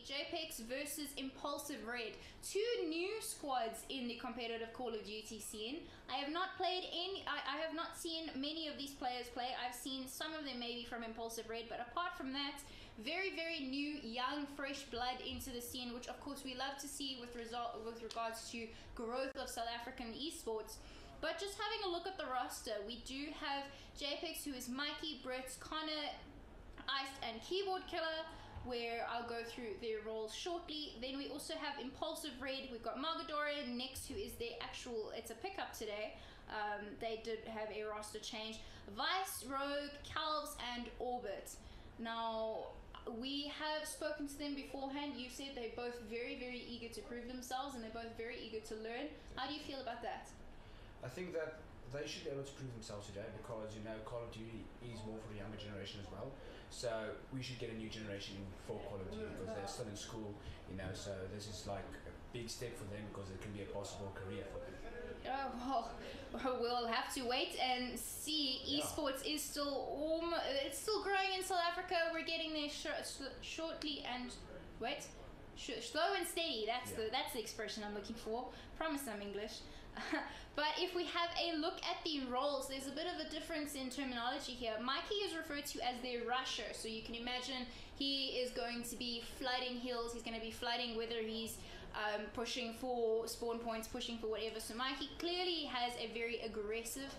JPEX versus Impulsive Red. Two new squads in the competitive Call of Duty scene. I have not played any, I have not seen many of these players play. I've seen some of them maybe from Impulsive Red, but apart from that, very, very new, young, fresh blood into the scene, which of course we love to see with regards to growth of South African esports. But just having a look at the roster, we do have JPEX, who is Mikey, Brits, Connor, Iced, and Keyboard Killer, where I'll go through their roles shortly. Then we also have Impulsive Red. We've got Margadora next, who is their actual, it's a pickup today. They did have a roster change. Vice, Rogue, Calves, and Orbit. Now, we have spoken to them beforehand. You said they're both very, very eager to prove themselves, and they're both very eager to learn. How do you feel about that? I think that they should be able to prove themselves today, because, you know, Call of Duty is more for the younger generation as well. So we should get a new generation for Call of Duty, because they're still in school, you know, so this is like a big step for them, because it can be a possible career for them. Oh, well, we'll have to wait and see. Esports is still it's still growing in South Africa. We're getting there shortly, and slow and steady. That's the expression I'm looking for. Promise I'm English. But if we have a look at the roles, there's a bit of a difference in terminology here. Mikey is referred to as their rusher, so you can imagine he is going to be flooding hills. He's going to be flooding, whether he's pushing for spawn points, pushing for whatever. So Mikey clearly has a very aggressive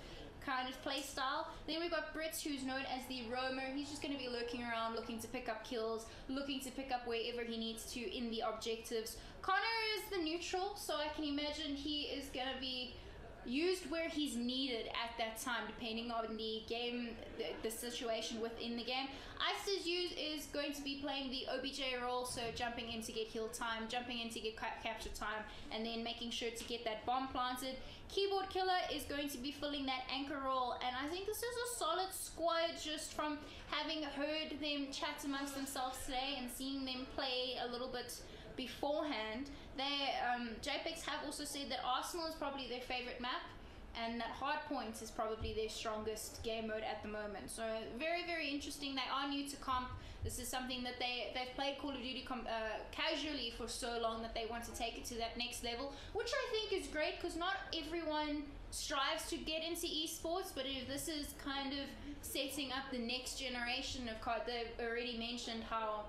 kind of play style. Then we've got Brits, who's known as the roamer. He's just going to be lurking around, looking to pick up kills, looking to pick up wherever he needs to in the objectives. Connor is the neutral, so I can imagine he is going to be used where he's needed at that time, depending on the game, the situation within the game. Ice is going to be playing the OBJ role, so jumping in to get heal time, jumping in to get capture time, and then making sure to get that bomb planted. Keyboard Killer is going to be filling that anchor role, and I think this is a solid squad just from having heard them chat amongst themselves today and seeing them play a little bit beforehand. JPEX have also said that Arsenal is probably their favorite map, and that Hardpoint is probably their strongest game mode at the moment. So very, very interesting. They are new to comp. This is something that they've played Call of Duty casually for so long that they want to take it to that next level, which I think is great, because not everyone strives to get into esports, but if this is kind of setting up the next generation of COD. They've already mentioned how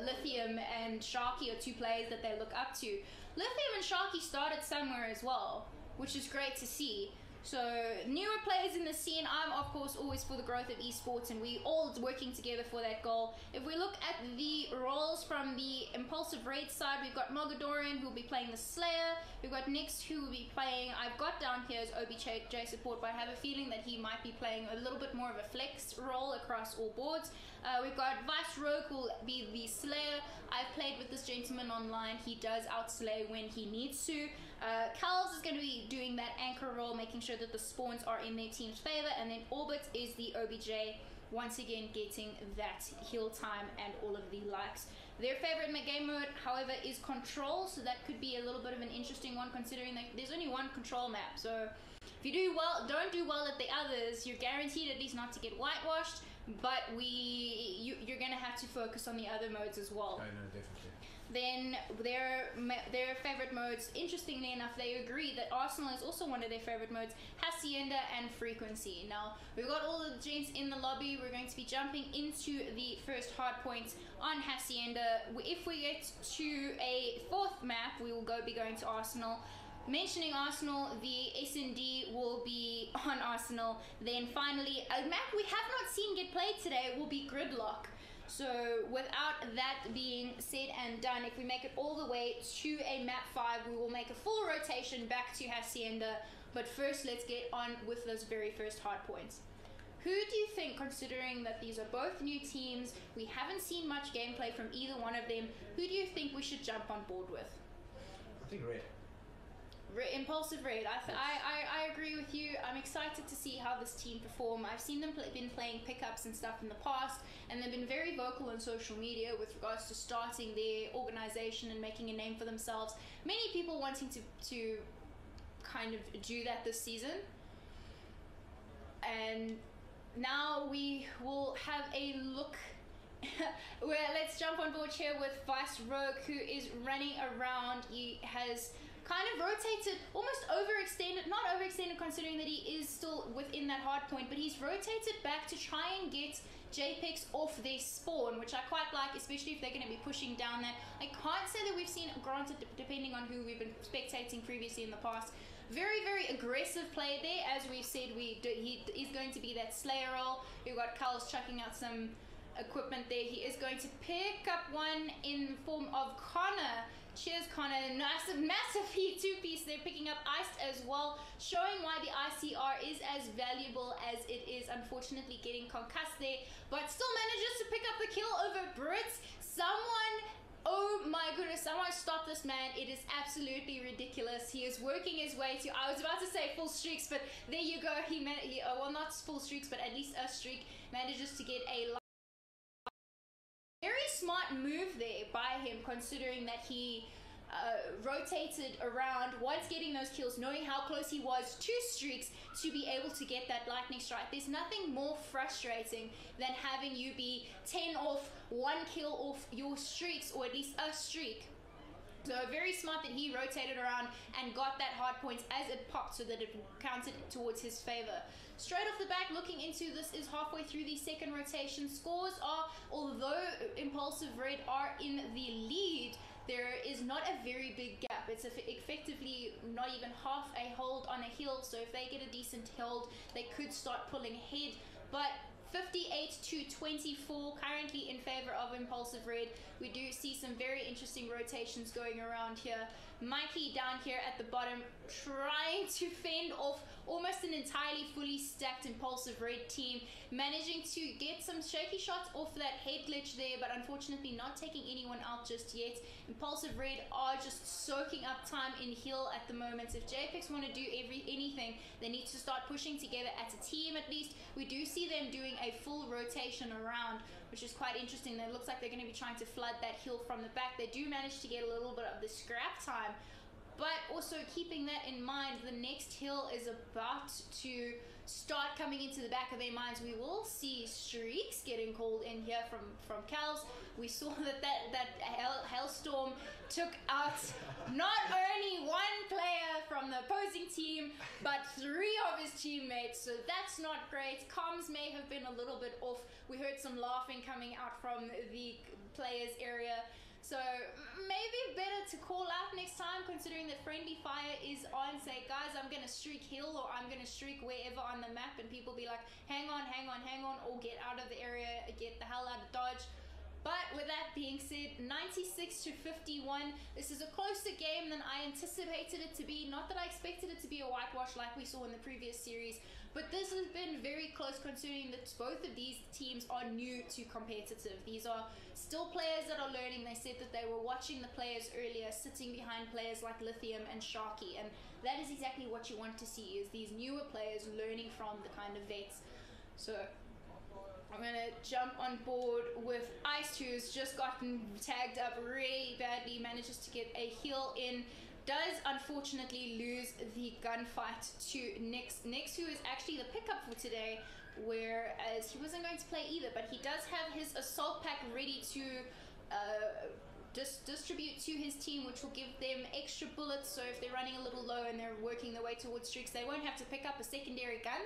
Lithium and Sharky are two players that they look up to. Lithium and Sharky started somewhere as well, which is great to see. So newer players in the scene. I'm of course always for the growth of esports, and we all working together for that goal. If we look at the roles from the Impulsive Red side, we've got Mogadorian, who will be playing the Slayer. We've got Next, who will be playing, I've got down here as OBJ support, but I have a feeling that he might be playing a little bit more of a flex role across all boards. We've got Vice Rogue, who will be the Slayer. I've played with this gentleman online. He does outslay when he needs to. Calves is going to be doing that anchor role, making sure that the spawns are in their team's favor, and then Orbit is the OBJ, once again getting that heal time and all of the likes. Their favorite game mode, however, is Control, so that could be a little bit of an interesting one, considering that there's only one Control map. So if you don't do well at the others, you're guaranteed at least not to get whitewashed, but you're going to have to focus on the other modes as well. I know, definitely. Then their favorite modes, interestingly enough, they agree that Arsenal is also one of their favorite modes, Hacienda and Frequency. Now, we've got all the gents in the lobby. We're going to be jumping into the first hard point on Hacienda. If we get to a fourth map, we will be going to Arsenal. Mentioning Arsenal, the S&D will be on Arsenal. Then finally, a map we have not seen get played today will be Gridlock. So without that being said and done, if we make it all the way to a map 5, we will make a full rotation back to Hacienda. But first, let's get on with those very first hard points. Who do you think, considering that these are both new teams, we haven't seen much gameplay from either one of them, who do you think we should jump on board with? I think Red. Impulsive Red. I agree with you. I'm excited to see how this team perform. I've seen them been playing pickups and stuff in the past, and they've been very vocal on social media with regards to starting their organization and making a name for themselves. Many people wanting to kind of do that this season, and now we will have a look Well, let's jump on board here with Vice Rogue, who is running around. He has kind of rotated, almost overextended, not overextended considering that he is still within that hard point, but he's rotated back to try and get JPEX off their spawn, which I quite like, especially if they're going to be pushing down that. I can't say that we've seen, granted, depending on who we've been spectating previously in the past, very, very aggressive play there. As we've said, he is going to be that Slayer role. We've got Carl's chucking out some equipment there. He is going to pick up one in form of Connor. Cheers, Connor. Massive two-piece there, picking up Iced as well, showing why the ICR is as valuable as it is. Unfortunately getting concussed there, but still manages to pick up the kill over Brits. Someone, oh my goodness, someone stop this man. It is absolutely ridiculous. He is working his way to, I was about to say full streaks, but there you go. Well, not full streaks, but at least a streak. Manages to get a very smart move there by him, considering that he rotated around once getting those kills, knowing how close he was to streaks to be able to get that lightning strike. There's nothing more frustrating than having you be 10 off, 1 kill off your streaks, or at least a streak. So very smart that he rotated around and got that hard point as it popped so that it counted towards his favor. Straight off the back, looking into this is halfway through the second rotation. Scores are, although Impulsive Red are in the lead, there is not a very big gap. It's effectively not even half a hold on a hill, so if they get a decent hold, they could start pulling ahead. But 58 to 24 currently in favor of Impulsive Red. We do see some very interesting rotations going around here. Mikey down here at the bottom trying to fend off almost an entirely fully stacked Impulsive Red team, managing to get some shaky shots off that head glitch there, but unfortunately not taking anyone out just yet. Impulsive Red are just soaking up time in heal at the moment. If JPEX want to do anything, they need to start pushing together as a team at least. We do see them doing a full rotation around, which is quite interesting. It looks like they're going to be trying to flood that hill from the back. They do manage to get a little bit of the scrap time, but also keeping that in mind, the next hill is about to start coming into the back of their minds. We will see streaks getting called in here from Cals. We saw that hailstorm took out not only one player from the opposing team, but 3 of his teammates, so that's not great. Comms may have been a little bit off. We heard some laughing coming out from the players area. So maybe better to call out next time, considering that friendly fire is on. Say, guys, I'm going to streak hill, or I'm going to streak wherever on the map, and people be like, hang on, or get out of the area, get the hell out of Dodge. But with that being said, 96 to 51. This is a closer game than I anticipated it to be. Not that I expected it to be a whitewash like we saw in the previous series, but this has been very close, considering that both of these teams are new to competitive. These are still players that are learning. They said that they were watching the players earlier, sitting behind players like Lithium and Sharky, and that is exactly what you want to see, is these newer players learning from the kind of vets. So I'm going to jump on board with Ice, who's just gotten tagged up really badly, manages to get a heal in, does unfortunately lose the gunfight to Nix. Nix, who is actually the pickup for today, whereas he wasn't going to play either, but he does have his assault pack ready to distribute to his team, which will give them extra bullets, so if they're running a little low and they're working their way towards streaks, they won't have to pick up a secondary gun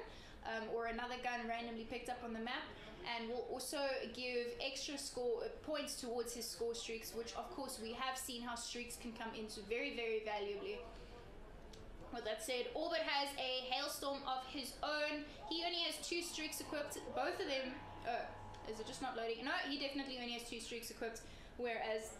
or another gun randomly picked up on the map, and will also give extra score points towards his score streaks, which of course we have seen how streaks can come into very, very valuably. With that said, Orbit has a hailstorm of his own. He only has 2 streaks equipped, both of them. Is it just not loading? No, he definitely only has 2 streaks equipped, whereas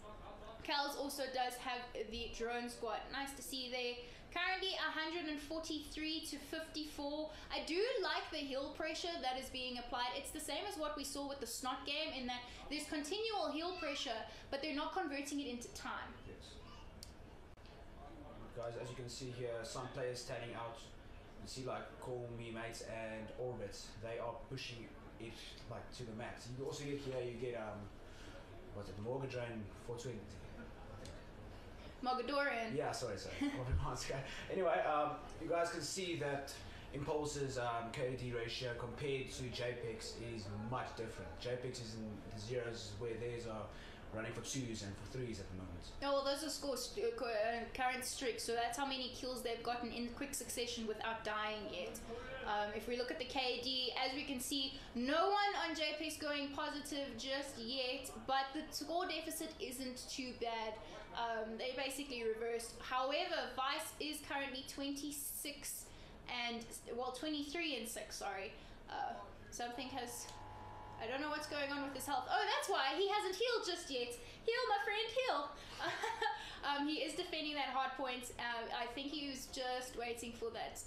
Cals also does have the drone squad. Nice to see there. Currently 143 to 54. I do like the heal pressure that is being applied. It's the same as what we saw with the Snot game, in that there's continual heal pressure, but they're not converting it into time. Yes. Guys, as you can see here, some players standing out. You see like Call Me Mates and Orbit. They are pushing it like to the max. You also get here, you get what's it, Morgan Drain 420. Mogadorian. Yeah, sorry. Anyway, you guys can see that Impulse's KD ratio compared to JPEX is much different. JPEX is in the zeros where theirs are running for 2s and for 3s at the moment. Oh, well, those are scores, current streaks, so that's how many kills they've gotten in quick succession without dying yet. If we look at the KD, as we can see, no one on JPEX going positive just yet, but the score deficit isn't too bad. They basically reversed. However, Vice is currently 26 and, well, 23 and 6, sorry. Something has... I don't know what's going on with his health. Oh, that's why he hasn't healed just yet. Heal, my friend, heal. He is defending that hard point. I think he was just waiting for that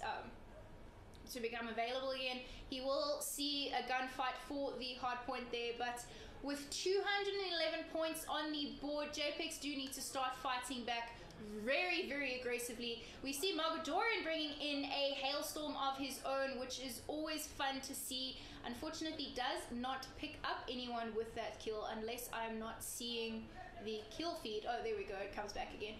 to become available again. He will see a gunfight for the hard point there, but with 211 points on the board, JPEX do need to start fighting back very, very aggressively. We see Mogadorian bringing in a hailstorm of his own, which is always fun to see. Unfortunately, does not pick up anyone with that kill unless I'm not seeing the kill feed. Oh, there we go, it comes back again.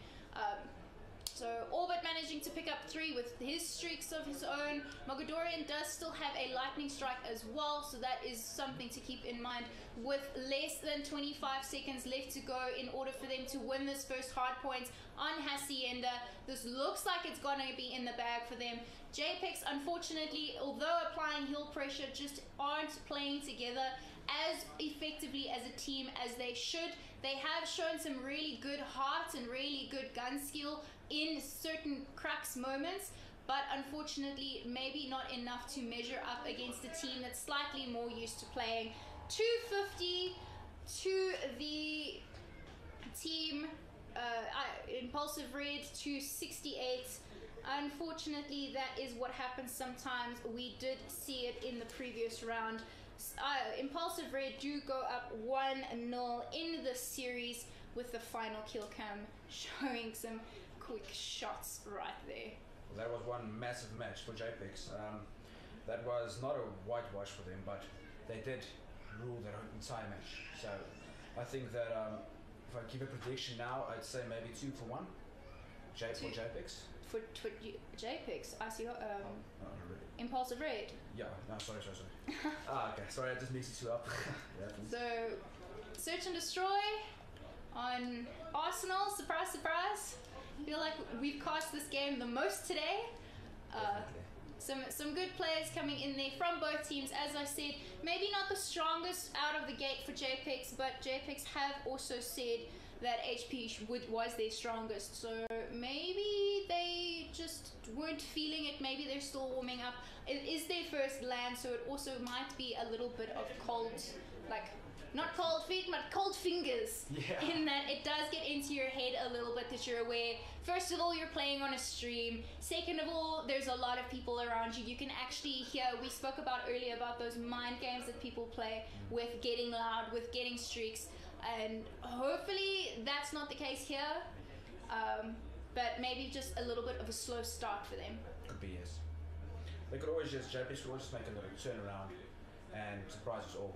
So Orbit managing to pick up 3 with his streaks of his own. Mogadorian does still have a lightning strike as well, so that is something to keep in mind. With less than 25 seconds left to go in order for them to win this first hard point on Hacienda, this looks like it's going to be in the bag for them. JPEX, unfortunately, although applying heal pressure, just aren't playing together as effectively as a team as they should. They have shown some really good heart and really good gun skill in certain crux moments, but unfortunately maybe not enough to measure up against a team that's slightly more used to playing. 250 to the team Impulsive Red, 268. Unfortunately, that is what happens sometimes. We did see it in the previous round. Impulsive Red do go up 1-0 in the series, with the final kill cam showing some quick shots right there. Well, that was one massive match for JPEX. That was not a whitewash for them, but they did rule their entire match. So I think that if I give a prediction now, I'd say maybe 2-1 for JPEX. For JPEX, I see. Really. Impulsive Red. Yeah, no, sorry. Okay, sorry, I just mixed the two up. Yeah, so, Search and Destroy on Arsenal, surprise, surprise. I feel like we've cast this game the most today. Some good players coming in there from both teams. As I said, maybe not the strongest out of the gate for JPEX, but JPEX have also said that HP was their strongest, so maybe they just weren't feeling it. Maybe they're still warming up. It is their first LAN, so it also might be a little bit of cold, like not cold feet, but cold fingers. Yeah. In that it does get into your head a little bit that you're aware. First of all, you're playing on a stream. Second of all, there's a lot of people around you. You can actually hear, we spoke about earlier about those mind games that people play with getting loud, with getting streaks. And hopefully that's not the case here, but maybe just a little bit of a slow start for them. Could be, yes. They could always just, JPEX could always just make a little turnaround and surprise us all.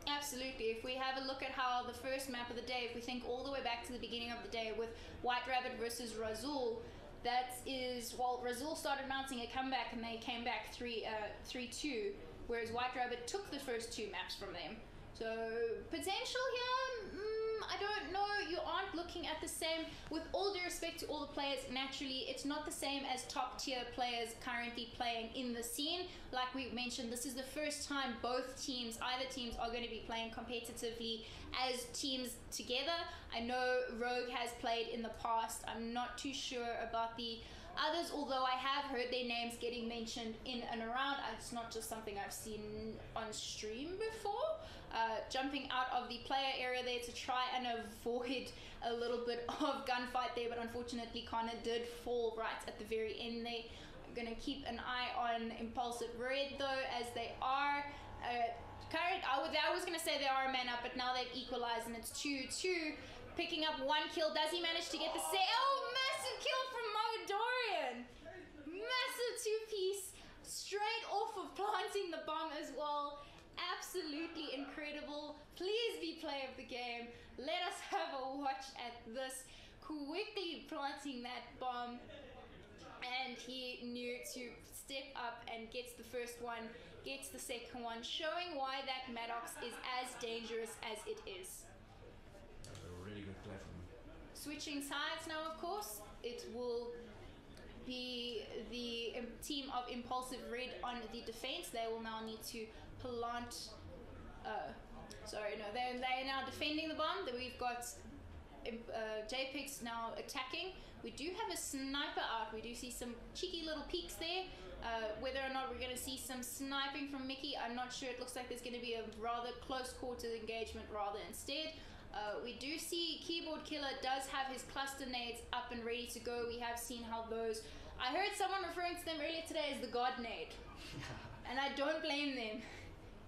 Absolutely. If we have a look at how the first map of the day, if we think all the way back to the beginning of the day with White Rabbit versus Razul, that is, well, Razul started mounting a comeback and they came back 3-2, whereas White Rabbit took the first 2 maps from them. So, potential here, I don't know, you aren't looking at the same, with all due respect to all the players, naturally, it's not the same as top tier players currently playing in the scene. Like we mentioned, this is the first time both teams, either teams, are going to be playing competitively as teams together. I know Rogue has played in the past, I'm not too sure about the others, although I have heard their names getting mentioned in and around. It's not just something I've seen on stream before. Jumping out of the player area there to try and avoid a little bit of gunfight there, but unfortunately Connor did fall right at the very end there. I'm going to keep an eye on Impulsive Red though, as they are I was going to say they are a man up, but now they've equalized and it's 2-2. Picking up 1 kill. Does he manage to get the save? Oh, massive kill from Mogadorian! Massive 2-piece straight off of planting the bomb as well. Absolutely incredible. Please be play of the game. Let us have a watch at this. Quickly planting that bomb, and he knew to step up and gets the first one, gets the second one, showing why that Maddox is as dangerous as it is. That's a really good play from him. Switching sides now, of course, it will be the team of Impulsive Red on the defense. They will now need to plant. They're now defending the bomb. That we've got JPEG's now attacking. We do have a sniper out. We do see some cheeky little peeks there. Whether or not we're going to see some sniping from Mickey, I'm not sure. It looks like there's going to be a rather close quarters engagement rather instead. We do see Keyboard Killer does have his cluster nades up and ready to go. We have seen how those... I heard someone referring to them earlier today as the God Nade. And I don't blame them.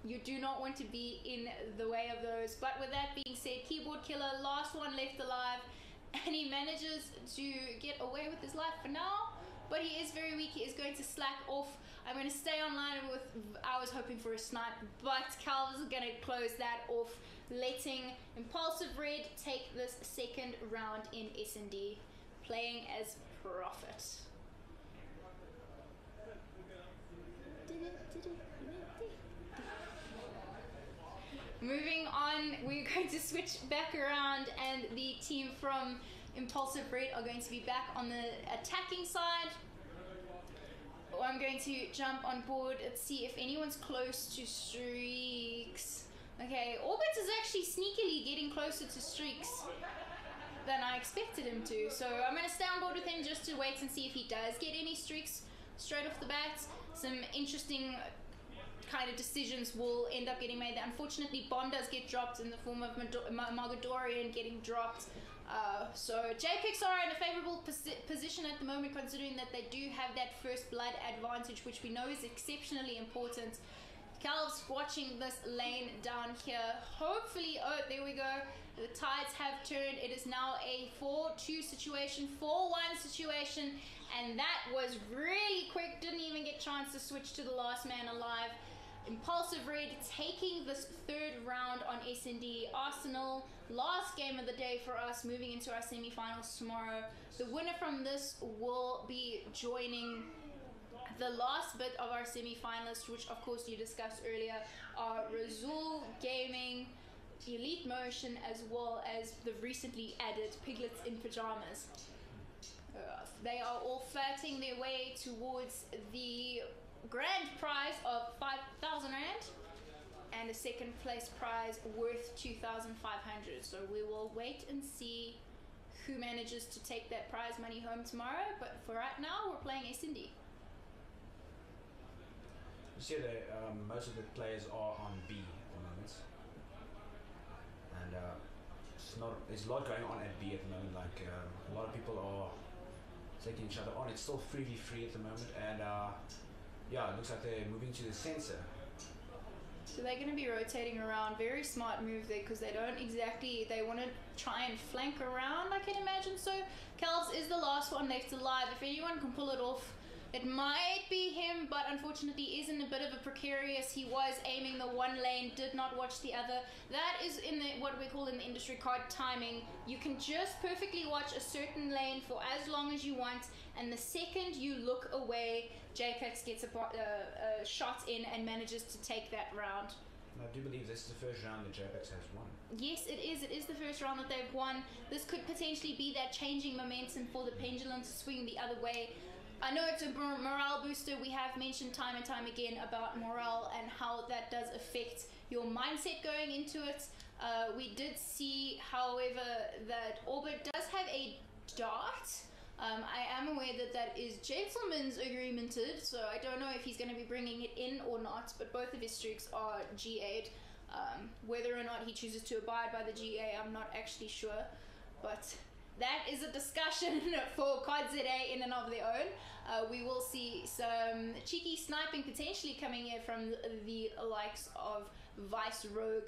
You do not want to be in the way of those. But with that being said, Keyboard Killer, last one left alive. And he manages to get away with his life for now. But he is very weak. He is going to slack off. I'm going to stay online with... I was hoping for a snipe. But Calv's is going to close that off, letting Impulsive Red take this second round in S&D, playing as Prophet. Moving on, we're going to switch back around, and the team from Impulsive Red are going to be back on the attacking side. I'm going to jump on board and see if anyone's close to streaks. Okay, Orbit is actually sneakily getting closer to streaks than I expected him to. So I'm going to stay on board with him just to wait and see if he does get any streaks straight off the bat. Some interesting kind of decisions will end up getting made. Unfortunately, Bomb does get dropped in the form of Margadorian getting dropped. So JPEX are in a favourable position at the moment, considering that they do have that first blood advantage, which we know is exceptionally important. Calv's watching this lane down here. Hopefully, oh, there we go. The tides have turned. It is now a 4-2 situation, 4-1 situation, and that was really quick. Didn't even get a chance to switch to the last man alive. Impulsive Red taking this third round on S&D. Arsenal, last game of the day for us, moving into our semi-finals tomorrow. The winner from this will be joining the last bit of our semi-finalists, which of course you discussed earlier, are Razul Gaming, Elite Motion, as well as the recently added Piglets in Pajamas. They are all flirting their way towards the grand prize of 5,000 Rand and a second place prize worth 2,500. So we will wait and see who manages to take that prize money home tomorrow. But for right now, we're playing S&D. You see that most of the players are on B at the moment, and there's a lot going on at B at the moment. Like a lot of people are taking each other on. It's still 3v3 at the moment, and yeah, it looks like they're moving to the sensor. So they're going to be rotating around. Very smart move there, because they don't exactly, they want to try and flank around, I can imagine. So Calves is the last one left alive. If anyone can pull it off, it might be him, but unfortunately is in a bit of a precarious. He was aiming the one lane, did not watch the other. That is in the what we call in the industry card timing. You can just perfectly watch a certain lane for as long as you want, and the second you look away, JPEX gets a shot in and manages to take that round. I do believe this is the first round that JPEX has won. Yes, it is. It is the first round that they've won. This could potentially be that changing momentum for the pendulum to swing the other way. I know it's a morale booster. We have mentioned time and time again about morale and how that does affect your mindset going into it. We did see, however, that Orbit does have a dart. I am aware that that is gentleman's agreemented, so I don't know if he's going to be bringing it in or not, but both of his streaks are GA'd. Whether or not he chooses to abide by the GA, I'm not actually sure, but that is a discussion for COD ZA in and of their own. We will see some cheeky sniping potentially coming in from the likes of Vice Rogue.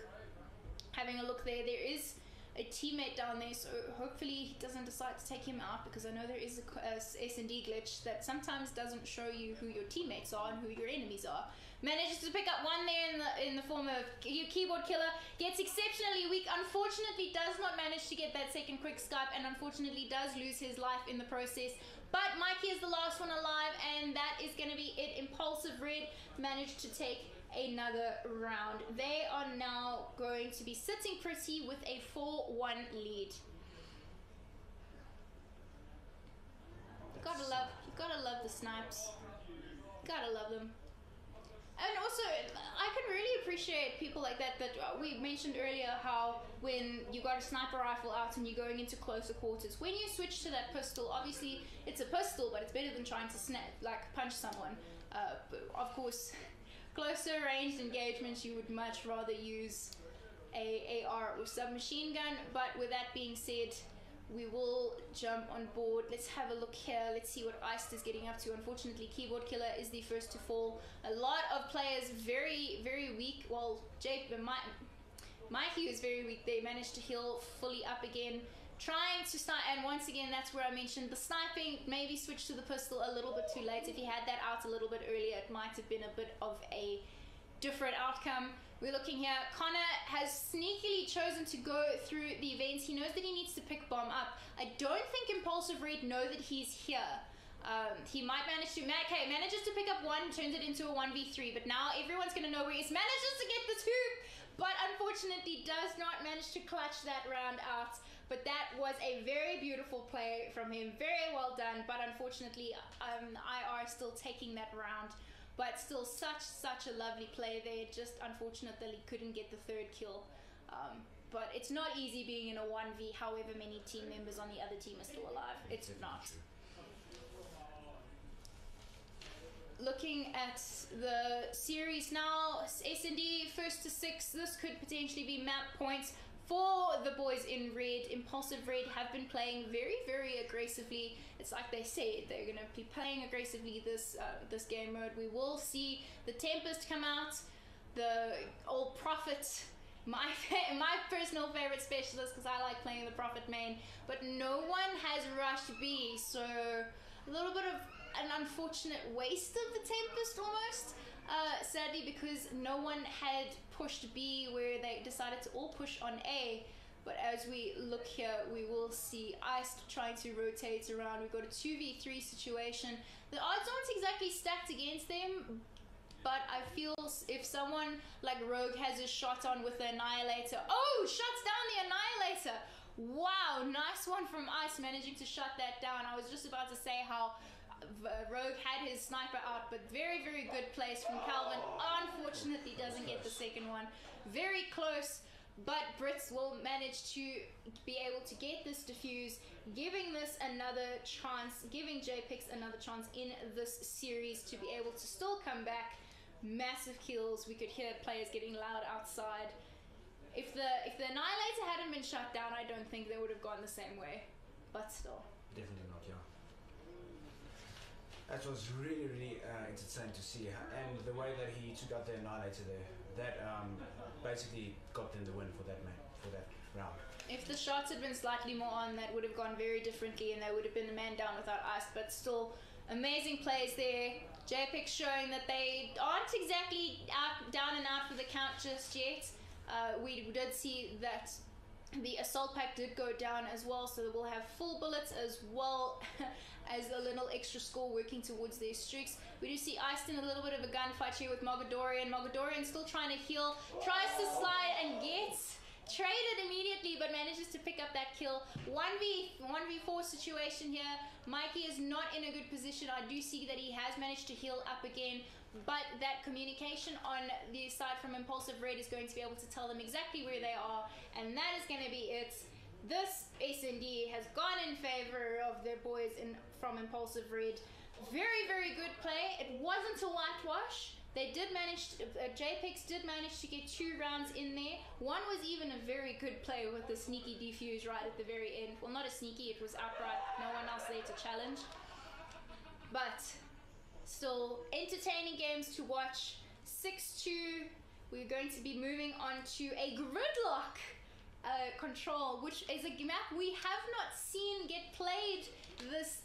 Having a look there, there is a teammate down there, so hopefully he doesn't decide to take him out, because I know there is a S&D glitch that sometimes doesn't show you who your teammates are and who your enemies are. Manages to pick up one there in the form of Keyboard Killer. Gets exceptionally weak. Unfortunately, does not manage to get that second quick scope, and unfortunately does lose his life in the process. But Mikey is the last one alive, and that is going to be it. Impulsive Red managed to take another round. They are now going to be sitting pretty with a 4-1 lead. You gotta love the snipes. Gotta love them. And also, I can really appreciate people like that we mentioned earlier, how when you got a sniper rifle out and you're going into closer quarters, when you switch to that pistol, obviously it's a pistol, but it's better than trying to punch someone. But of course, closer ranged engagements, you would much rather use a AR or submachine gun. But with that being said, we will jump on board. Let's have a look here. Let's see what Iced is getting up to. Unfortunately, Keyboard Killer is the first to fall. A lot of players very, very weak. Well, Mikey is very weak. They managed to heal fully up again. Trying to snipe, and once again, that's where I mentioned the sniping. Maybe switch to the pistol a little bit too late. If he had that out a little bit earlier, it might have been a bit of a different outcome. We're looking here. Connor has sneakily chosen to go through the events. He knows that he needs to pick bomb up. I don't think Impulsive Red know that he's here. He might manage to... Okay, manages to pick up one, turns it into a 1v3, but now everyone's going to know where he is. Manages to get the two, but unfortunately does not manage to clutch that round out. But that was a very beautiful play from him. Very well done, but unfortunately, IR still taking that round. But still such a lovely play there. Just unfortunate that he couldn't get the third kill. But it's not easy being in a 1v, however many team members on the other team are still alive. It's not. Looking at the series now, S&D first to 6. This could potentially be map points for the boys in red. Impulsive Red have been playing very, very aggressively. It's like they said, they're going to be playing aggressively this game mode. We will see the Tempest come out, the old Prophet, my personal favorite specialist, because I like playing the Prophet main, but no one has rushed B, so a little bit of an unfortunate waste of the Tempest almost. Sadly, because no one had pushed B where they decided to all push on A. But as we look here, we will see Ice trying to rotate around. We've got a 2v3 situation. The odds aren't exactly stacked against them, but I feel if someone like Rogue has a shot on with the Annihilator... Oh, shuts down the Annihilator! Wow, nice one from Ice, managing to shut that down. I was just about to say how Rogue had his sniper out, but very, very good place from Calvin. Unfortunately doesn't get the second one. Very close, but Brits will manage to be able to get this defuse, giving this another chance, giving JPix another chance in this series to be able to still come back. Massive kills. We could hear players getting loud outside. If the Annihilator hadn't been shut down, I don't think they would have gone the same way, but still. Definitely not, yeah. That was really, really entertaining to see, and the way that he took out the Annihilator there, that basically got them the win for that round. If the shots had been slightly more on, that would have gone very differently, and they would have been a man down without Ice. But still, amazing plays there. JPix showing that they aren't exactly down and out for the count just yet. We did see that the assault pack did go down as well, so we'll have full bullets as well as a little extra score working towards their streaks. We do see Iced in a little bit of a gunfight here with Mogadorian. Mogadorian still trying to heal, tries to slide and gets traded immediately, but manages to pick up that kill. 1v4 situation here. Mikey is not in a good position. I do see that he has managed to heal up again, but that communication on the side from Impulsive Red is going to be able to tell them exactly where they are, and that is going to be it. This S&D has gone in favor of their boys from Impulsive Red. Very, very good play. It wasn't a whitewash. They did manage, JPix did manage to get 2 rounds in there. One was even a very good play with the sneaky defuse right at the very end. Well, not a sneaky, it was outright. No one else there to challenge. But still, entertaining games to watch. 6-2. We're going to be moving on to a gridlock control, which is a map we have not seen get played this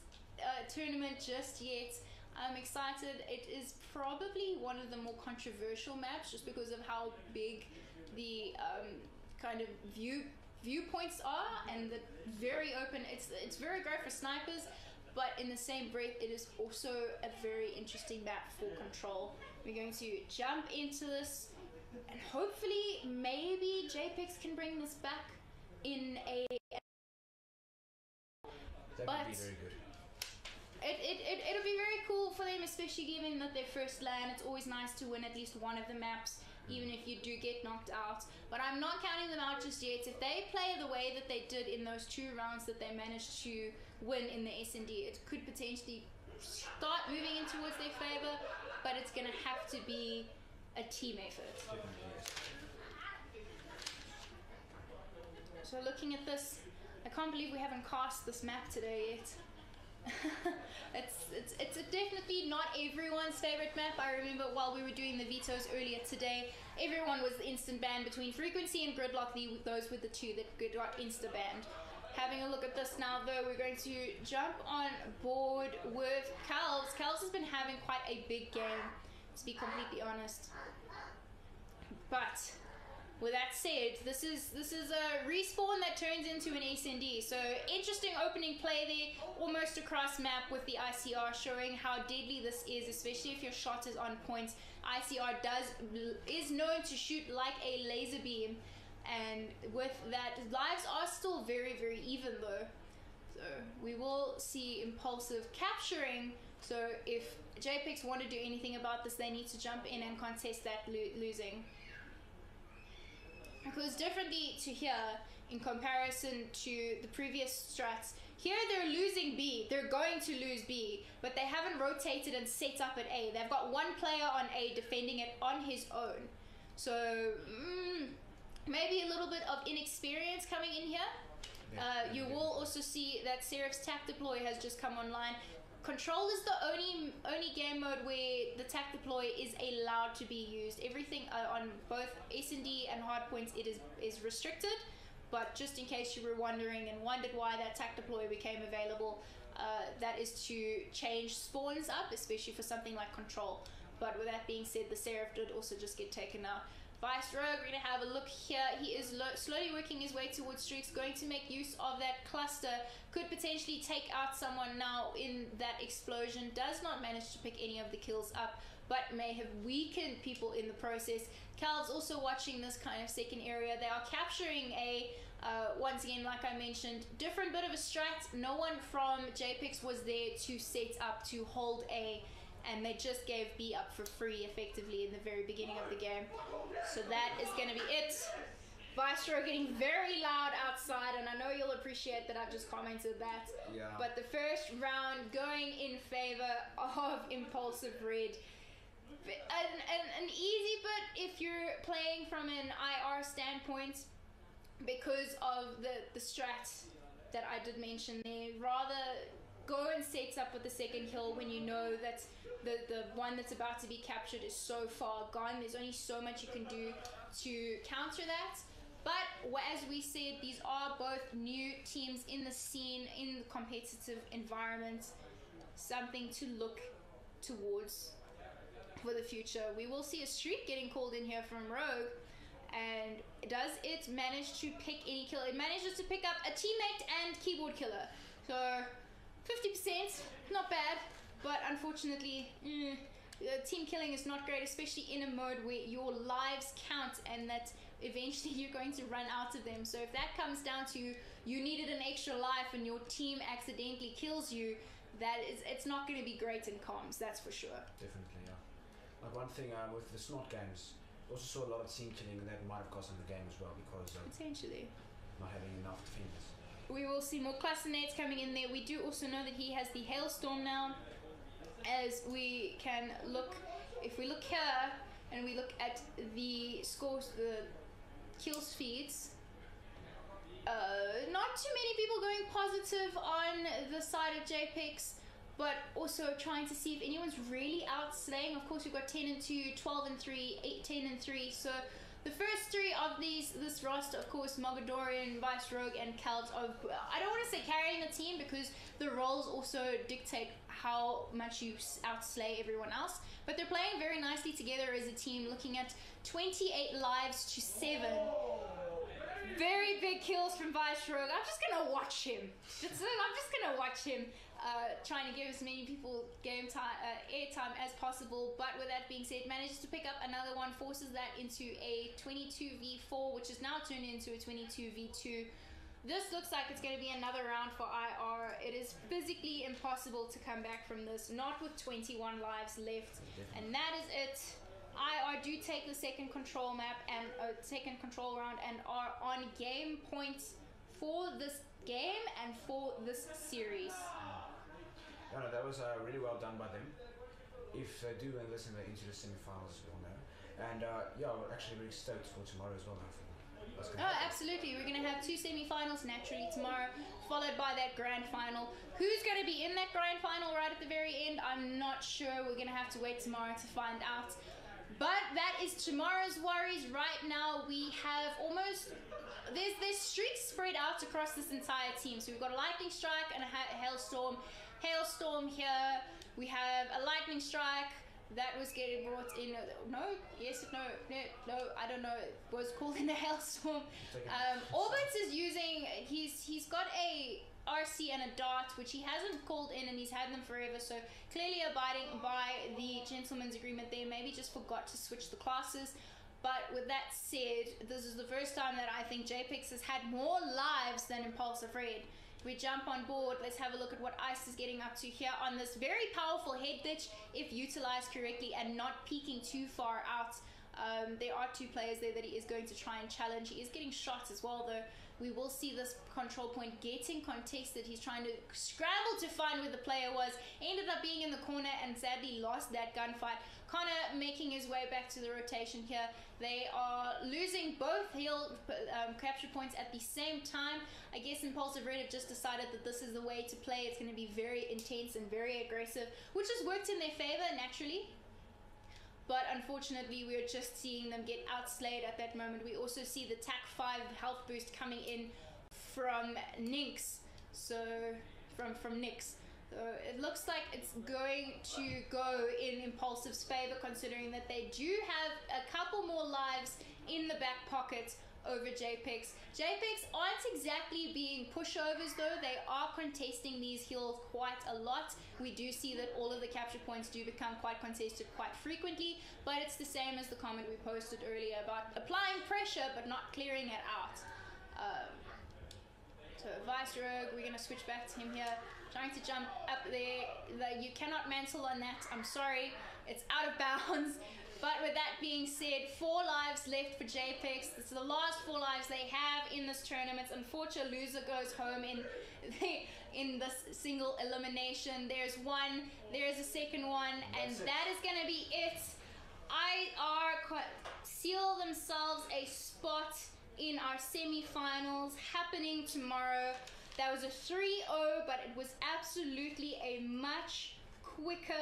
tournament just yet. I'm excited. It is probably one of the more controversial maps just because of how big the kind of viewpoints are, and the very open. It's very great for snipers, but in the same breath, it is also a very interesting map for control. We're going to jump into this, and hopefully, maybe JPEX can bring this back in a... That would be very good. It'll be very cool for them, especially given that their first LAN. It's always nice to win at least one of the maps, even if you do get knocked out. But I'm not counting them out just yet. If they play the way that they did in those 2 rounds that they managed to win in the S&D, it could potentially start moving in towards their favor, but it's going to have to be a team effort. Definitely, yes. So looking at this, I can't believe we haven't cast this map today yet. it's definitely not everyone's favorite map. I remember while we were doing the vetoes earlier today, everyone was instant banned between Frequency and Gridlock. Those were the 2 that got insta banned. Having a look at this now, though, we're going to jump on board with Calves. Calves has been having quite a big game, to be completely honest. But with that said, this is a respawn that turns into an S&D. So interesting opening play there, almost across map with the ICR, showing how deadly this is, especially if your shot is on point. ICR is known to shoot like a laser beam, and with that, lives are still very, very even though. So we will see Impulsive capturing. So if JPEX want to do anything about this, they need to jump in and contest that losing. Because differently to here, in comparison to the previous strats, here they're losing B, they're going to lose B, but they haven't rotated and set up at A. They've got 1 player on A defending it on his own. So, maybe a little bit of inexperience coming in here. You will also see that Seraph's tac deploy has just come online. Control is the only game mode where the tac deploy is allowed to be used. Everything on both S&D and hardpoints it is restricted. But just in case you were wondering and wondered why that tac deploy became available, that is to change spawns up, especially for something like Control. But with that being said, the Seraph did also just get taken out. Vice Rogue, we're going to have a look here. He is slowly working his way towards streaks, going to make use of that cluster. Could potentially take out someone now in that explosion. Does not manage to pick any of the kills up, but may have weakened people in the process. Cal's also watching this kind of second area. They are capturing A. Once again, like I mentioned, different bit of a strat. No one from JPEX was there to set up to hold A, and they just gave B up for free effectively in the very beginning of the game. So that is going to be it. Viceroy getting very loud outside, and I know you'll appreciate that I've just commented that. Yeah. But the first round going in favor of Impulsive Red. An easy bit if you're playing from an IR standpoint because of the strats that I did mention there. Rather go and set up with the second kill when you know that the one that's about to be captured is so far gone. There's only so much you can do to counter that. But as we said, these are both new teams in the scene, in the competitive environment. Something to look towards for the future. We will see a streak getting called in here from Rogue. And does it manage to pick any kill? It manages to pick up a teammate and keyboard killer. So 50%, not bad. But unfortunately, team killing is not great, especially in a mode where your lives count and that eventually you're going to run out of them. So if that comes down to you needed an extra life and your team accidentally kills you, it's not going to be great in comms, that's for sure. Definitely, yeah. Like one thing with the Snot games, we also saw a lot of team killing, and that might have cost them the game as well because of potentially not having enough defenders. We will see more cluster nades coming in there. We do also know that he has the Hailstorm now. As we can look, if we look here and we look at the scores, the kills feeds, not too many people going positive on the side of JPEX, but also trying to see if anyone's really outslaying. Of course, we've got 10 and 2, 12 and 3, 8, 10 and 3. So the first three of this roster, of course, Mogadorian, Vice Rogue, and Calves, I don't want to say carrying the team because the roles also dictate how much you outslay everyone else. But they're playing very nicely together as a team, looking at 28 lives to 7. Very big kills from Vice Rogue. I'm just going to watch him. I'm just going to watch him. trying to give as many people game time, airtime as possible. But with that being said, manages to pick up another one, forces that into a 22v4, which is now turned into a 22v2. This looks like it's going to be another round for IR. It is physically impossible to come back from this, not with 21 lives left. And that is it. IR do take the second control map and second control round and are on game points for this game and for this series. No, that was really well done by them. If they do and listen into the semi-finals, we'll know. And yeah, we're actually really stoked for tomorrow as well. Oh, absolutely. We're going to have 2 semi-finals naturally tomorrow, followed by that grand final. Who's going to be in that grand final right at the very end? I'm not sure. We're going to have to wait tomorrow to find out. But that is tomorrow's worries. Right now, we have almost... There's streaks spread out across this entire team. So we've got a lightning strike and a hailstorm. Hailstorm here. We have a lightning strike. That was getting brought in. No, I don't know. It was called in a hailstorm. Orbit is using. He's got a RC and a dart, which he hasn't called in, and he's had them forever. So clearly abiding by the gentleman's agreement there. Maybe just forgot to switch the classes. But with that said, this is the first time that I think JPEX has had more lives than Impulsive Red. We jump on board. Let's have a look at what Ice is getting up to here on this very powerful head glitch, if utilized correctly and not peeking too far out. There are 2 players there that he is going to try and challenge. He is getting shot as well, though. We will see this control point getting contested. He's trying to scramble to find where the player was. Ended up being in the corner and sadly lost that gunfight. Connor making his way back to the rotation here. They are losing both heal capture points at the same time. I guess Impulsive Red have just decided that this is the way to play. It's going to be very intense and very aggressive, which has worked in their favor naturally. But unfortunately, we're just seeing them get outslayed at that moment. We also see the TAC 5 health boost coming in from Ginx. So, from Nyx. So it looks like it's going to go in Impulsive's favor, considering that they do have a couple more lives in the back pocket over JPEX. JPEX aren't exactly being pushovers though. They are contesting these heals quite a lot. We do see that all of the capture points do become quite contested quite frequently, but it's the same as the comment we posted earlier about applying pressure but not clearing it out. So Vice Rogue, we're going to switch back to him here. Trying to jump up there. You cannot mantle on that. I'm sorry. It's out of bounds. But with that being said, 4 lives left for JPEX. It's the last 4 lives they have in this tournament. Unfortunately, loser goes home in this single elimination. There's one, there's a second one, and that is going to be it. IR seal themselves a spot in our semi-finals happening tomorrow. That was a 3-0, but it was absolutely a much quicker,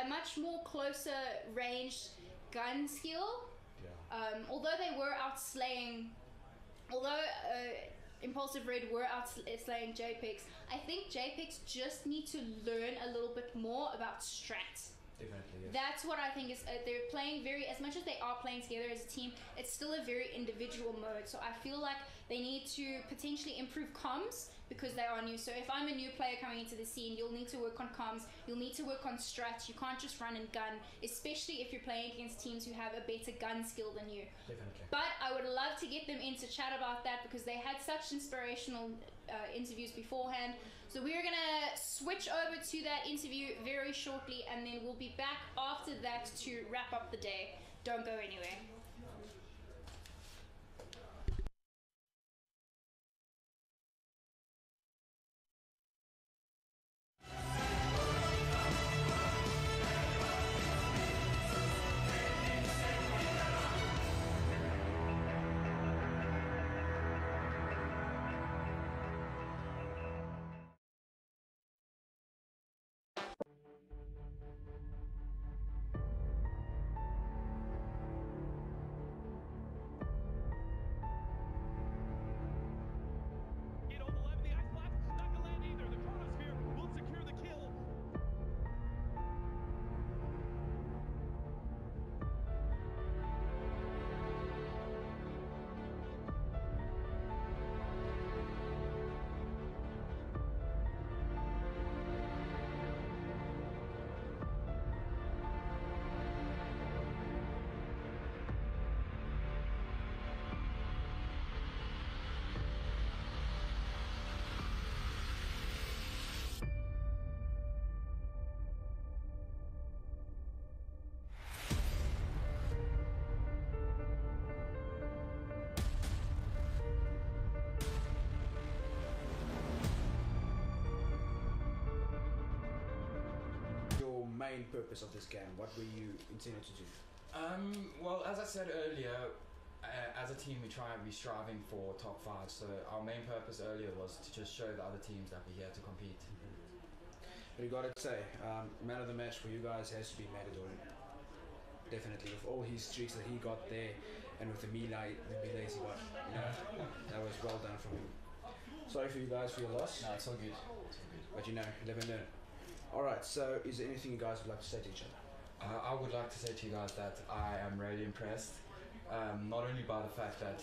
a much more closer range gun skill. Yeah. Although they were outslaying, Impulsive Red were outslaying JPEX, I think JPEX just need to learn a little bit more about strats. Definitely, yes. That's what I think is they're playing as much as they are playing together as a team, it's still a very individual mode. So I feel like they need to potentially improve comms because they are new. So if I'm a new player coming into the scene, you'll need to work on comms, you'll need to work on strats. You can't just run and gun, especially if you're playing against teams who have a better gun skill than you. Definitely. But I would love to get them in to chat about that because they had such inspirational interviews beforehand. So we're gonna switch over to that interview very shortly, and then we'll be back after that to wrap up the day. Don't go anywhere. main purpose of this game? What were you intended to do? Well, as I said earlier, as a team we're striving for top 5. So our main purpose earlier was to just show the other teams that we're here to compete. But you got to say, man of the match for you guys has to be Matador. Definitely, with all his streaks that he got there, and with the melees he got, that was well done from him. Sorry for you guys for your loss. No, it's all good. But live and learn. Alright, so is there anything you guys would like to say to each other? I would like to say to you guys that I am really impressed, not only by the fact that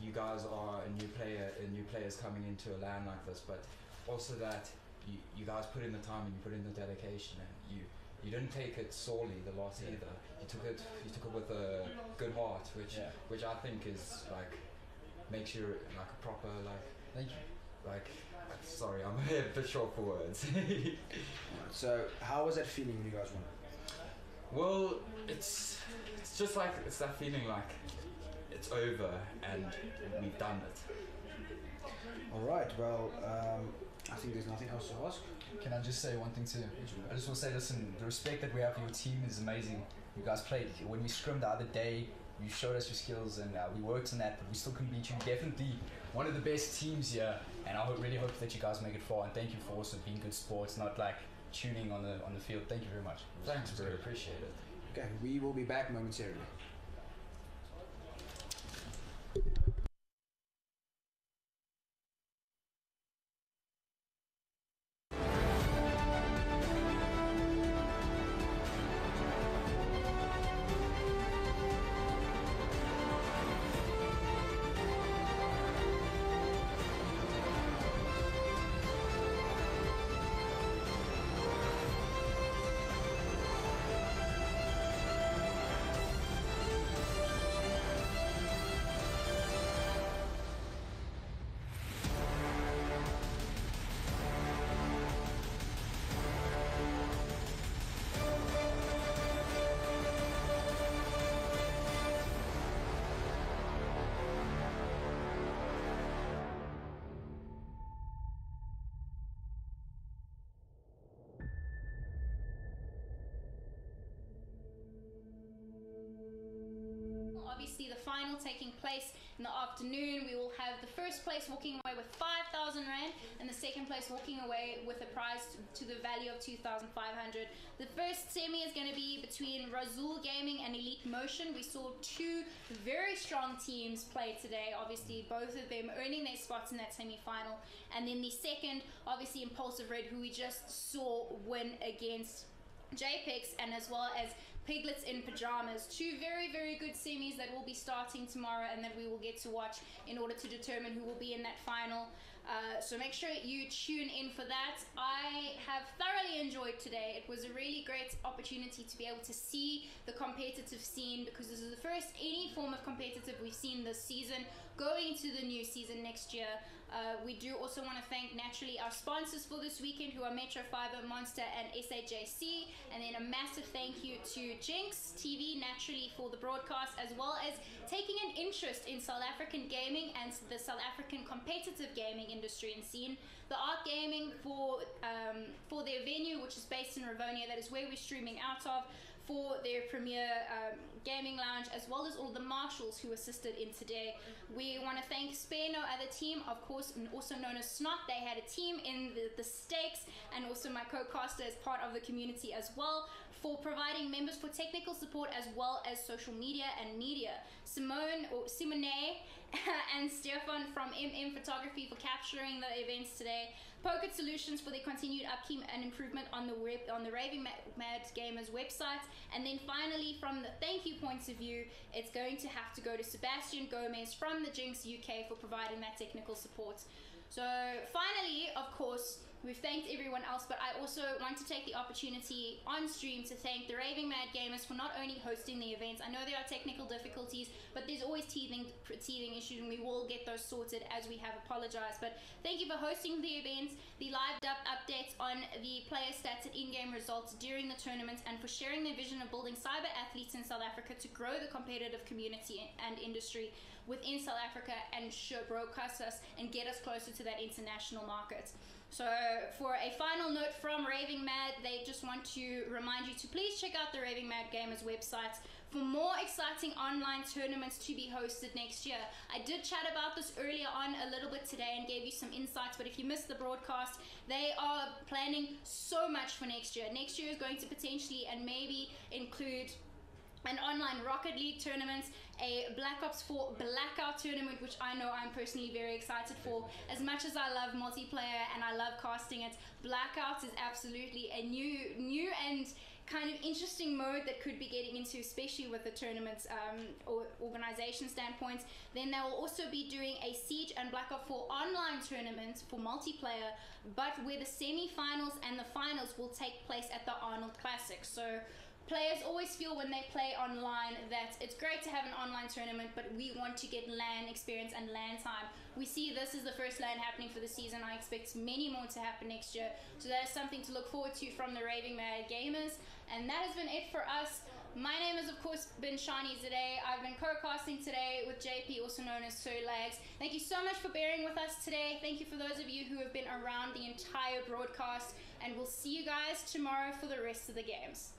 you guys are a new players coming into a land like this, but also that you guys put in the time and you put in the dedication, and you didn't take it sorely, the loss either. You took it with a good heart, which I think is like makes you like a proper Thank you. Sorry, I'm a bit short for words. So how was that feeling when you guys won? Well, it's just like it's that feeling like it's over and we've done it. Alright, well, I think there's nothing else to ask. Can I just say one thing too? I just want to say, listen, the respect that we have for your team is amazing. You guys played. When we scrimmed the other day, you showed us your skills, and we worked on that, but we still couldn't beat you. Definitely one of the best teams here, and I really hope that you guys make it far, and thank you for also being good sports, not like tuning on the field. Thank you very much. Thanks, bro. Appreciate it. Okay, we will be back momentarily. Obviously, the final taking place in the afternoon. We will have the first place walking away with 5,000 Rand and the second place walking away with a prize to the value of 2,500. The first semi is going to be between Razul Gaming and Elite Motion. We saw two very strong teams play today. Obviously, both of them earning their spots in that semi-final. And then the second, obviously, Impulsive Red, who we just saw win against JPEX, and as well as Piglets in Pajamas. Two very, very good semis that will be starting tomorrow and that we will get to watch in order to determine who will be in that final. So make sure you tune in for that. I have thoroughly enjoyed today. It was a really great opportunity to be able to see the competitive scene, because this is the first any form of competitive we've seen this season. Going into the new season next year, we do also want to thank naturally our sponsors for this weekend, who are Metro Fiber, Monster and SAJC, and then a massive thank you to Ginx TV naturally for the broadcast, as well as taking an interest in South African gaming and the South African competitive gaming industry and scene. The Art Gaming for their venue, which is based in Rivonia, that is where we're streaming out of, for their premier gaming lounge, as well as all the marshals who assisted in today. We want to thank Spare No Other Team, of course, and also known as Snot. They had a team in the stakes, and also my co-caster as part of the community as well, for providing members for technical support as well as social media and media. Simone and Stefan from MM Photography for capturing the events today. Pocket Solutions for their continued upkeep and improvement on the Raving Mad Gamers website. And then finally, from the thank you points of view, it's going to have to go to Sebastian Gomez from the Ginx UK for providing that technical support. So finally, of course, we've thanked everyone else, but I also want to take the opportunity on stream to thank the Raving Mad Gamers for not only hosting the events. I know there are technical difficulties, but there's always teething issues, and we will get those sorted as we have apologized. But thank you for hosting the events, the live updates on the player stats and in-game results during the tournaments, and for sharing their vision of building cyber athletes in South Africa to grow the competitive community and industry within South Africa and broadcast us and get us closer to that international market. So for a final note from Raving Mad, they just want to remind you to please check out the Raving Mad Gamers website for more exciting online tournaments to be hosted next year. I did chat about this earlier on a little bit today and gave you some insights, but if you missed the broadcast, they are planning so much for next year. Next year is going to potentially and maybe include an online Rocket League tournament, a Black Ops 4 Blackout tournament, which I know I'm personally very excited for. As much as I love multiplayer and I love casting it, Blackout is absolutely a new and kind of interesting mode that could be getting into, especially with the tournament's or organization standpoint. Then they will also be doing a Siege and Black Ops 4 online tournament for multiplayer, but where the semi-finals and the finals will take place at the Arnold Classic. So players always feel when they play online that it's great to have an online tournament, but we want to get LAN experience and LAN time. We see this is the first LAN happening for the season. I expect many more to happen next year. So that is something to look forward to from the Raving Mad Gamers. And that has been it for us. My name has, of course, been Shani today. I've been co-casting today with JP, also known as Sir Lags. Thank you so much for bearing with us today. Thank you for those of you who have been around the entire broadcast. And we'll see you guys tomorrow for the rest of the games.